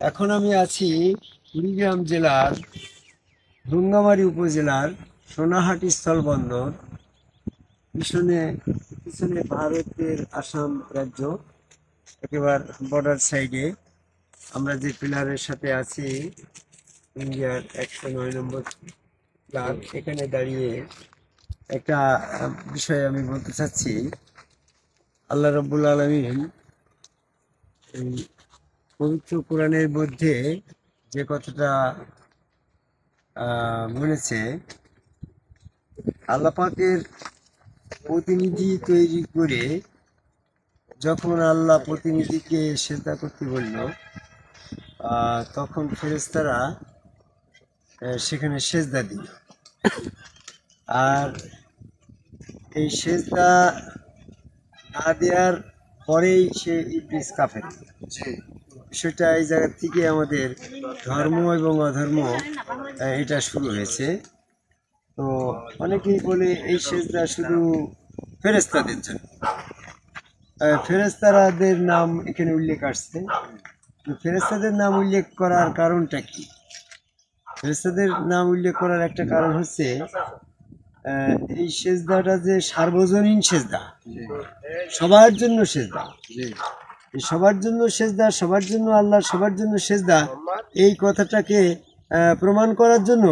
এখন আমি আছি কুড়িগ্রাম জেলার রুঙ্গামারী উপজেলার সোনাহাটি স্থলবন্দর। পিছনে পিছনে ভারতের আসাম রাজ্য, একেবারে বর্ডার সাইডে আমরা যে পিলারের সাথে আছি, ইন্ডিয়ার 109 নম্বর পিলার, এখানে দাঁড়িয়ে একটা বিষয় আমি বলতে চাচ্ছি। আল্লাহ রাব্বুল আলামিন এই পবিত্র কোরআনের মধ্যে যে কথাটা বলেছে, আল্লাহ পাকের প্রতিনিধি তৈরি করে যখন আল্লাহ প্রতিনিধিকে সেজদা করতে বলল, তখন ফেরেশতারা সেখানে সেজদা দিল। আর এই সেজদা না দেওয়ার পরেই সে ইবলিস কাফের। বিষয়টা এই জায়গা থেকে আমাদের ধর্ম এবং অধর্ম এটা শুরু হয়েছে। তো অনেকেই বলে এই সেজদা শুধু ফেরেশতাদের জন্য, ফেরেশতাদের নাম এখানে উল্লেখ আসছে। ফেরেশতাদের নাম উল্লেখ করার কারণটা কি? ফেরেশতাদের নাম উল্লেখ করার একটা কারণ হচ্ছে, এই সেজদাটা যে সার্বজনীন সেজদা, সবার জন্য সেজদা, সবার জন্য সেজদা, সবার জন্য আল্লাহ, সবার জন্য সেজদা, এই কথাটাকে প্রমাণ করার জন্য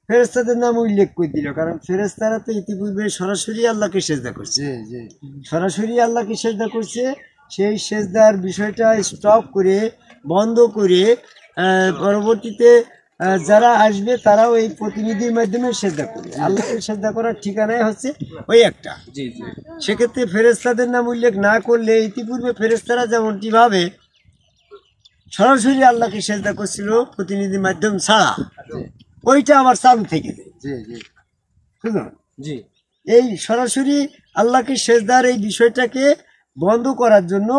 ফেরেশতাদের নাম উল্লেখ করে দিল। কারণ ফেরেশতারা তো ইতিপূর্বে সরাসরি আল্লাহকে সেজদা করছে, সরাসরি আল্লাহকে সেজদা করছে। সেই সেজদার বিষয়টা স্টপ করে, বন্ধ করে, পরবর্তীতে যারা আসবে তারাও এই প্রতিনিধির মাধ্যমে সেজদা করবে। আল্লাহকে সেজদা করার ঠিকানাই হচ্ছে ওই একটা। সেক্ষেত্রে ফেরেশতাদের নাম উল্লেখ না করলে, ইতিপূর্বে ফেরেশতারা যেমনটিভাবে সরাসরি আল্লাহকে সেজদা করছিল প্রতিনিধির মাধ্যম ছাড়া, ওইটা আবার চালু থেকে যায়। এই সরাসরি আল্লাহকে সেজদার এই বিষয়টাকে বন্ধ করার জন্য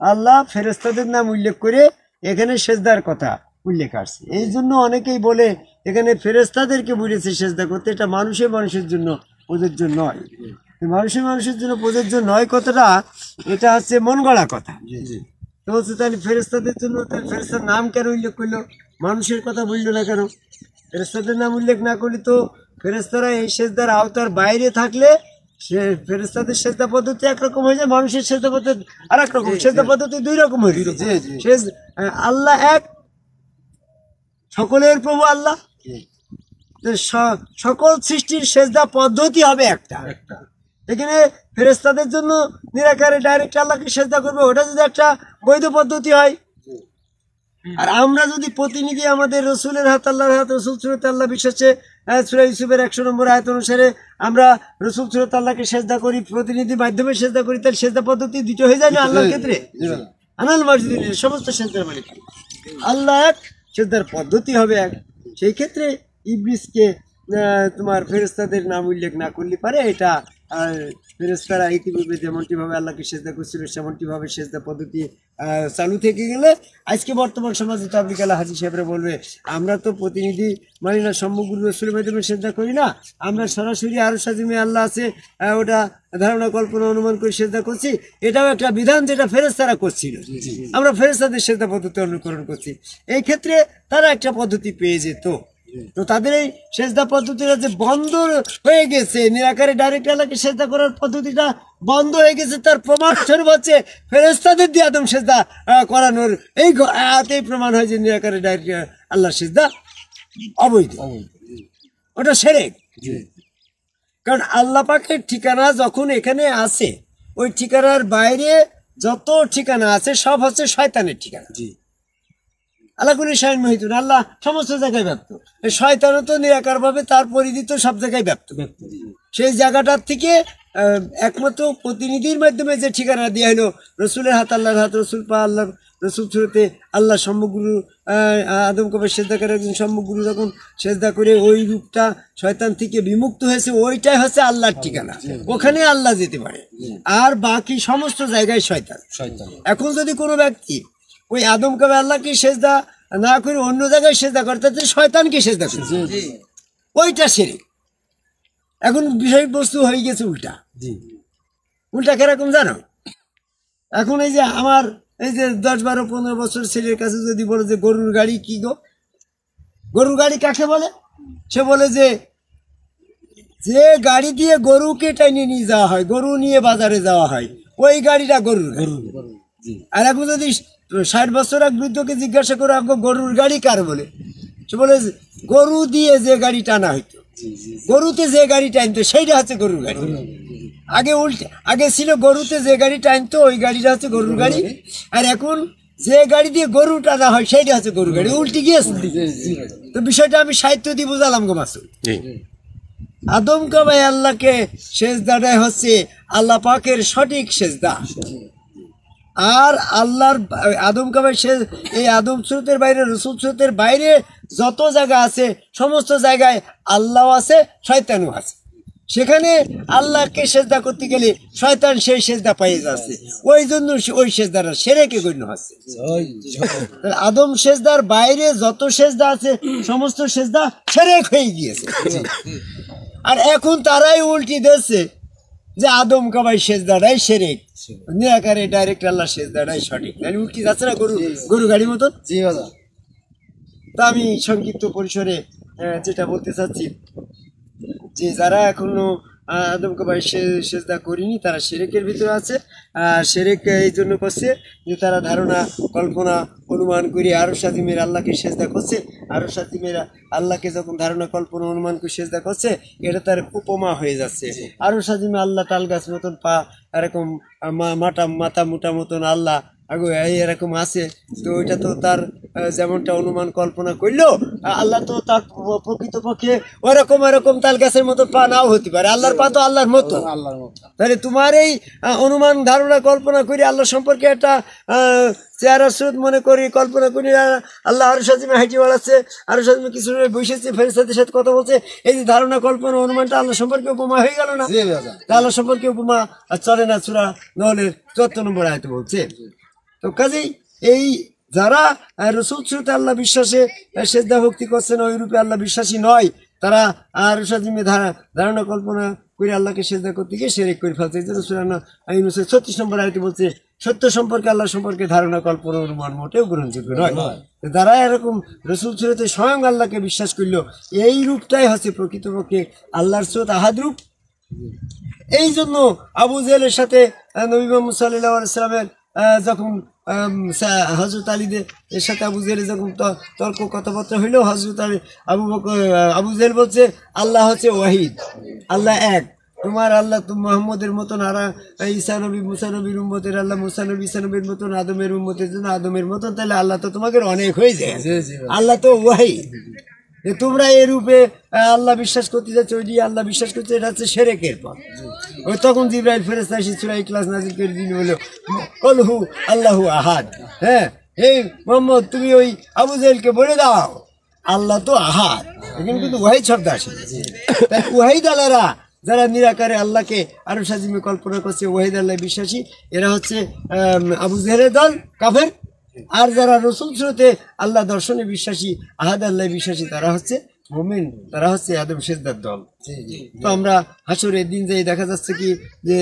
আল্লাহ ফেরেশতাদের নাম উল্লেখ করে এখানে সেজদার কথা উল্লেখ আসছে। এই জন্য অনেকেই বলে এখানে ফেরেশতাদেরকে বলেছে সেজদা করতে, এটা মানুষের জন্য প্রযোজ্য নয়। মানুষের জন্য প্রযোজ্য নয় কথাটা, এটা হচ্ছে মন গড়া কথা। তো হচ্ছে তাহলে ফেরেশতাদের জন্য, তাহলে ফেরেশতার নাম কেন উল্লেখ করলো, মানুষের কথা বললো না কেন? ফেরেশতাদের নাম উল্লেখ না করলে তো ফেরেশতারা এই সেজদার আওতার বাইরে থাকলে সে ফেরেশতাদের সেজদা পদ্ধতি একরকম হয়ে যায়, মানুষের সেজদা পদ্ধতি আর এক রকম। সেজদা পদ্ধতি দুই রকম হয়ে যায়। আল্লাহ এক, সকলের প্রভু আল্লাহ, সকল সৃষ্টির সেজদা পদ্ধতি হবে একটা। এখানে ফেরেশতাদের জন্য নিরাকারে ডাইরেক্ট আল্লাহকে সেজদা করবে, ওটা যদি একটা বৈধ পদ্ধতি হয়। আর আমরা যদি প্রতিনিধি আমাদের রসুলের হাত, আল্লাহর হাত, রসুল সুরত আল্লাহ বিশ্বাসে সূরা ইউসুফের 100 নম্বর আয়াত অনুসারে আমরা রসুল সুরত আল্লাহকে সেজদা করি, প্রতিনিধির মাধ্যমে সেজদা করি, তাহলে সেজদা পদ্ধতি দুটো হয়ে যায় না আল্লাহর ক্ষেত্রে? আনাল মসজিদ সমস্ত সেজদার মালিক আল্লাহ এক, সেজদার পদ্ধতি হবে এক। সেই ক্ষেত্রে ইবলিসকে তোমার ফেরেশতাদের নাম উল্লেখ না করলে পারে, এটা ফেরেশতারা ইতিপূর্বে যেমনটিভাবে আল্লাহকে সেজদা করছিল সেমনটিভাবে সেজদা পদ্ধতি চালু থেকে গেলে, আজকে বর্তমান সমাজে তাবলীগ আলা হাজী সাহেবরা বলবে আমরা তো প্রতিনিধি মানি না, সম্মুখ রসুলের মাধ্যমে সেজদা করি না, আমরা সরাসরি আরশ আজিমে আল্লাহ আছে ওটা ধারণা কল্পনা অনুমান করে সেজদা করছি। এটাও একটা বিধান যেটা ফেরেশতারা করছিল, আমরা ফেরেশতাদের সেজদা পদ্ধতি অনুকরণ করছি। এই ক্ষেত্রে তারা একটা পদ্ধতি পেয়ে যেত। তো তাদের এই সেজদা পদ্ধতিটা যে বন্ধ হয়ে গেছে, নিরাকারে ডাইরেক্ট আল্লাহকে সেজদা করার পদ্ধতিটা বন্ধ হয়ে গেছে, তার প্রমাণ স্বরূপ হচ্ছে ফেরেশতাদের দিয়ে আদম সেজদা করানোর এই আয়াতেই প্রমাণ হয় যে নিরাকারে ডাইরেক্ট আল্লাহ সেজদা অবৈধ, ওটা শিরক। কারণ আল্লাহ পাকের ঠিকানা যখন এখানে আছে, ওই ঠিকানার বাইরে যত ঠিকানা আছে সব হচ্ছে শয়তানের ঠিকানা। আল্লাহ কোন শাইন মহিত, আল্লাহ সমস্ত জায়গায় ব্যপ্ত, শয়তানও তো নিরাকার ভাবে তার পরিধি তো সব জায়গায় ব্যপ্ত। সেই জায়গাটার থেকে একমাত্র প্রতিনিধির মাধ্যমে যে ঠিকানা দেওয়া হলো, রসুলের হাত, আল্লাহর হাত, রসুল পা আল্লাহ, রসুল সুরতে আল্লাহ সম্মুখগুরু আদম কবে সেজদা করে, একজন সম্মুখগুরু যখন সেজদা করে ওই রূপটা শয়তান থেকে বিমুক্ত হয়েছে, ওইটাই হচ্ছে আল্লাহর ঠিকানা, ওখানে আল্লাহ যেতে পারে। আর বাকি সমস্ত জায়গায় শয়তান। এখন যদি কোনো ব্যক্তি ওই আদম কবে আল্লাহকে সেজদা না করে অন্য জায়গায় সেজদা করে, তাতে শয়তানকে সেজদা করছে, ওইটা শিরক। এখন বিষয়বস্তু হয়ে গেছে উল্টা। উল্টা কিরকম জানো? এখন এই যে আমার এই যে 10-12-15 বছর ছেলের কাছে যদি বলে যে গরুর গাড়ি কি গো, গরুর গাড়ি কাকে বলে? সে বলে যে যে গাড়ি দিয়ে গরুকে টাইনে নিয়ে যাওয়া হয়, গরু নিয়ে বাজারে যাওয়া হয়, ওই গাড়িটা গরুর গাড়ি। আর এখন যদি 60 বছর এক বৃদ্ধকে জিজ্ঞাসা করো আপনি গরুর গাড়ি কার বলে, সে বলে গরু দিয়ে যে গাড়ি টানা হইতো, গরুতে যে গাড়ি টানতো সেইটা হচ্ছে গরুর গাড়ি। আগে উল্টে, আগে ছিল গরুতে যে গাড়ি টানতো ওই গাড়িটা হচ্ছে গরুর গাড়ি, আর এখন যে গাড়ি দিয়ে গরু টানা হয় সেইটা হচ্ছে গরুর গাড়ি, উল্টে গিয়েছে। তো বিষয়টা আমি সাহিত্য দিয়ে বুঝালাম গো মাসুদ। আদম কাবাই আল্লাহকে সেজদাটাই হচ্ছে আল্লাহ পাকের সঠিক সেজদা। আর আল্লাহর আদম কাবাই এই আদম সুরতের বাইরে, রসুল সুরতের বাইরে যত জায়গা আছে সমস্ত জায়গায় আল্লাহ আছে, শয়তানও আছে। সেখানে আল্লাহকে সেজদা করতে গেলে শয়তান সেই সেজদা পাইয়ে যাচ্ছে, ওই জন্য ওই সেজদাটা শিরকে গণ্য হচ্ছে। আদম সেজদার বাইরে যত সেজদা আছে সমস্ত সেজদা শিরক হয়ে গিয়েছে। আর এখন তারাই উল্টি দিচ্ছে যে আদম কাবাই সেজদাটাই শিরক, নিরাকারে ডাইরেক্ট আল্লাহ সেজদাটাই সঠিক। মানে উল্টি যাচ্ছে না গরু গাড়ির মতন। তা আমি সংক্ষিপ্ত পরিসরে যেটা বলতে চাচ্ছি যে যারা এখনো আদম কাবাই সেজদা করিনি তারা শিরকের ভিতরে আছে। শিরক এই জন্য করছে যে তারা ধারণা, কল্পনা, অনুমান করে আরশ আজিমের আল্লাহকে সেজদা করছে। আরশ আজিমের আল্লাহকে যখন ধারণা, কল্পনা, অনুমান করে সেজদা করছে, এটা তার উপমা হয়ে যাচ্ছে। আরশ আজিমে আল্লাহ তাল গাছ মতন পা, এরকম মাথা মোটা মতন আল্লাহ এরকম আছে। তো ওইটা তো তার যেমনটা অনুমান কল্পনা করলো, আল্লাহ তো তার প্রকৃতপক্ষে এরকম তাল গাছের মতো পা নাও হতে পারে। আল্লাহর পা তো আল্লাহর মতো। তাহলে তোমার এই অনুমান, ধারণা, কল্পনা করি আল্লাহ সম্পর্কে একটা চেহারা স্রোত মনে করি, কল্পনা করি আল্লাহ আরশ আজিমে হাঁটি বেড়াচ্ছে, আরশ আজিমে কিছু বসেছে, ফেরেশতাদের সাথে কথা বলছে। এই যে ধারণা, কল্পনা, অনুমানটা আল্লাহ সম্পর্কে উপমা হয়ে গেল না? আল্লাহ সম্পর্কে উপমা চলে না। সূরা নহলের 74 নম্বর আয়াতে বলছে। তো কাজেই এই যারা রসুল সুরতে আল্লাহ বিশ্বাসে সেজদা ভক্তি করছে না, ওই রূপে আল্লাহ বিশ্বাসী নয়, তারা আরশ আজিমে ধারণা কল্পনা করে আল্লাহকে সেজদা করতে গিয়ে শিরক করে ফেলছে। এই জন্য সূরা ইউনূসের 36 নম্বর আয়াতে বলছে সত্য সম্পর্কে, আল্লাহ সম্পর্কে ধারণা, কল্পনা, অনুমান মোটেও গ্রহণযোগ্য নয়। যারা এরকম রসুল সুরতে স্বয়ং আল্লাহকে বিশ্বাস করলো, এই রূপটাই হচ্ছে প্রকৃতপক্ষে আল্লাহর সুরত আহাদ রূপ। এই জন্য আবু জেহেলের সাথে নবী মুহাম্মদ সাল্লাল্লাহু আলাইহি ওয়াসাল্লামের যখন হযরত আলীদের এর সাথে আবু জেহেল যখন তর্ক কথাবার্তা হইল, হযরত আলী আবু জেহেল বলছে আল্লাহ হচ্ছে ওয়াহিদ, আল্লাহ এক। তোমার আল্লাহ মুহাম্মদের মতন, আর ঈসা নবী মুসা নবীর উম্মতের আল্লাহ মুসা নবী ঈসা নবীর মতন, আদমের উম্মতের জন্য আদমের মতন, তাহলে আল্লাহ তো তোমাকে অনেক হয়ে যায়। আল্লাহ তো ওয়াহিদ। তোমরা এই রূপে আল্লাহ বিশ্বাস করতে যাচ্ছ, ওই দিয়ে আল্লাহ বিশ্বাস করছে, এটা হচ্ছে শিরকের পথ। ওই তখন জিবরাইল ফেরেশতা এসে সূরা ইখলাস নাযিল করে দিন, বলল কলহু আল্লাহু আহাদ। হ্যাঁ, এই মুহাম্মদ তুমি ওই আবু জেহেলকে বলে দাও আল্লাহ তো আহাদ। এখানে কিন্তু ওয়াহিদ শব্দ আসে। তাই ওয়াহিদ আল্লাহরা যারা নিরাকারে আল্লাহকে আরশ আজিমে কল্পনা করছে, ওয়াহিদ আল্লাহ বিশ্বাসী, এরা হচ্ছে আবু জেহেলের দল কাফের। আর যারা রসুল সুরতে আল্লাহ দর্শনে বিশ্বাসী, আহাদ আল্লাহ বিশ্বাসী, তারা হচ্ছে মুমিন, তারা হচ্ছে আদম সেজদার দল। তো আমরা হাসরের দিন যাই দেখা যাচ্ছে কি যে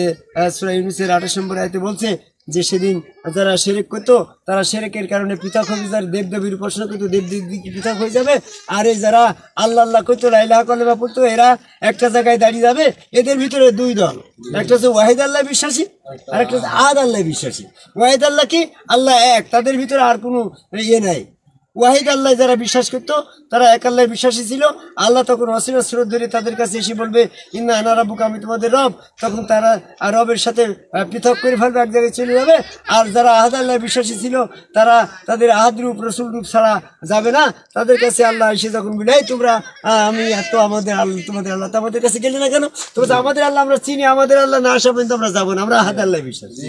সূরা ইউনূসের 28 নম্বর আয়াতে বলছে যে সেদিন যারা শিরক করতো তারা শিরকের কারণে পৃথক হবে, যারা দেবদেবীর উপাসনা করতো দেবদেবী পৃথক হয়ে যাবে। আর এই যারা আল্লাহ আল্লাহ করতো, লা ইলাহা কালেমা পড়তো, এরা একটা জায়গায় দাঁড়িয়ে যাবে। এদের ভিতরে দুই দল, একটা হচ্ছে ওয়াহিদ আল্লাহ বিশ্বাসী আর একটা হচ্ছে আহাদ আল্লাহ বিশ্বাসী। ওয়াহিদ আল্লাহ কি, আল্লাহ এক, তাদের ভিতরে আর কোনো ইয়ে নাই। ওয়াহিদ আল্লাহ যারা বিশ্বাস করতো তারা এক আল্লাহ বিশ্বাসী ছিল। আল্লাহ তখন অসীম স্রোত ধরে তাদের কাছে এসে বলবে ইন্না আনা রাব্বুকা, আমি তোমাদের রব। তখন তারা রবের সাথে পৃথক করে ফেলবে, এক জায়গায় চলে যাবে। আর যারা আহাদ আল্লাহ বিশ্বাসী ছিল তারা তাদের আহাদ রূপ রসুল রূপ ছাড়া যাবে না। তাদের কাছে আল্লাহ এসে যখন বলে তোমরা আমি এত আমাদের আল্লাহ, তোমাদের আল্লাহ, তো আমাদের কাছে গেলে না কেন? তোমরা আমাদের আল্লাহ আমরা চিনি, আমাদের আল্লাহ না আসা পর্যন্ত আমরা যাবো না, আমরা আহাদ আল্লাহ বিশ্বাসী।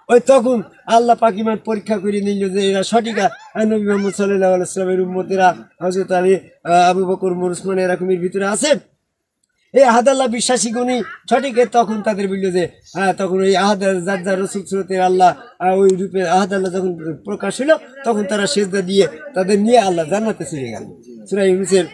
ওই তখন আল্লাহ পাক ঈমান পরীক্ষা করে নিল যে এরা সঠিক নবী মুহাম্মদ সাল্লাল্লাহু আলাইহি ওয়াসাল্লামের উম্মতেরা, হযরত আলী, আবু বকর, ওসমান এরকমের ভিতরে আছে। এই আহাদ আল্লাহ বিশ্বাসী গুণী সঠিক। তখন তাদের বলল যে তখন ওই আহাদ যার রসুল সুরতের আল্লাহ ওই রূপে আহাদ আল্লাহ যখন প্রকাশ হলো, তখন তারা সেজদা দিয়ে তাদের নিয়ে আল্লাহ জান্নাতে চলে গেল। সূরা ইউনূসের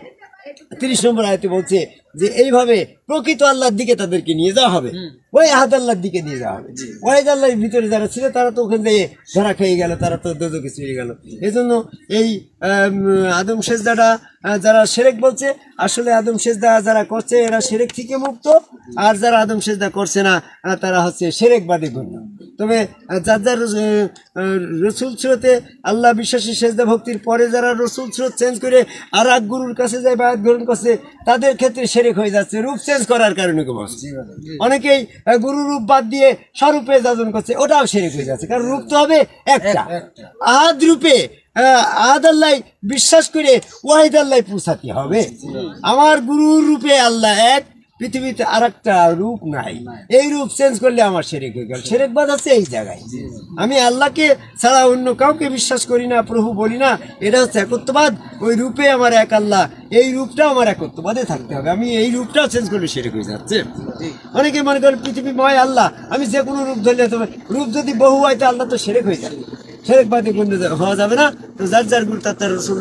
30 নম্বর আয়াতে বলছে যে এইভাবে প্রকৃত আল্লাহর দিকে তাদেরকে নিয়ে যাওয়া হবে, ওই আহাদ আল্লাহর দিকে নিয়ে যাওয়া হবে। ওয়াহিদ আল্লাহর ভিতরে যারা ছিল তারা তো ওখান থেকে ধরা খেয়ে গেল, তারা তো দোজখে চলে গেল। এজন্য এই আদম সেজদাটা যারা শিরক বলছে, আসলে আদম সেজদা যারা করছে এরা শিরক থেকে মুক্ত, আর যারা আদম সেজদা করছে না তারা হচ্ছে শিরকবাদী গণ্য। তবে যার যার রসুল স্রোতে আল্লাহ বিশ্বাসী সেজদা ভক্তির পরে যারা রসুল স্রোত চেঞ্জ করে আর এক গুরুর কাছে যায় বায়াত গ্রহণ করছে, তাদের ক্ষেত্রে শিরক হয়ে যাচ্ছে রূপ চেঞ্জ করার কারণে। অনেকেই গুরু রূপ বাদ দিয়ে স্বরূপে যাজন করছে, ওটাও শিরক হয়ে যাচ্ছে, কারণ রূপ তো হবে একটা। আহাদ রূপে আহাদ আল্লাহ বিশ্বাস করে ওয়াহিদ আল্লাহ পৌঁছাতে হবে। আমার গুরুর রূপে আল্লাহ এক, পৃথিবীতে আর একটা রূপ নাই, এই রূপ চেঞ্জ করলে আমার শিরক হয়ে গেল। শিরকবাদ আছে এই জায়গায়। আমি আল্লাহকে ছাড়া অন্য কাউকে বিশ্বাস করি না, প্রভু বলি না, এটা হচ্ছে একত্ববাদ। ওই রূপে আমার এক আল্লাহ, এই রূপটাও আমার একত্ববাদে থাকতে হবে। আমি এই রূপটাও চেঞ্জ করলে শিরক হয়ে যাচ্ছে। অনেকে মনে করেন পৃথিবীময় আল্লাহ, আমি যে কোনো রূপ ধরলে, তবে রূপ যদি বহু হয় তো আল্লাহ তো শিরক হয়ে যাবে, শিরকবাদী গণ্য হওয়া যাবে না। তো যার যার গুরু তার রসুল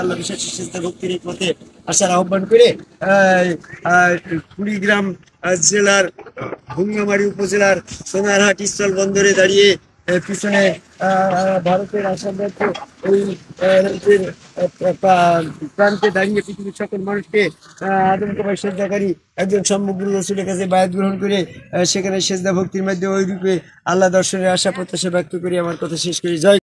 আল্লাহ বিশ্বাসী সেজদা ভক্তির এই পথে আসার আহ্বান করে কুড়িগ্রাম জেলার ভুঙ্গামারি উপজেলার সোনারহাট স্থল বন্দরে দাঁড়িয়ে পিছনে ভারতের আসাম রাজ্য ওই প্রান্তে দাঁড়িয়ে পৃথিবীর সকল মানুষকে আদমকবাই সেজদাকারী একজন সম্মুখ রসুলের কাছে বায়াত গ্রহণ করে সেখানে সেজদা ভক্তির মধ্যে ওই রূপে আল্লাহ দর্শনের আশা প্রত্যাশা ব্যক্ত করে আমার কথা শেষ করি। জয়।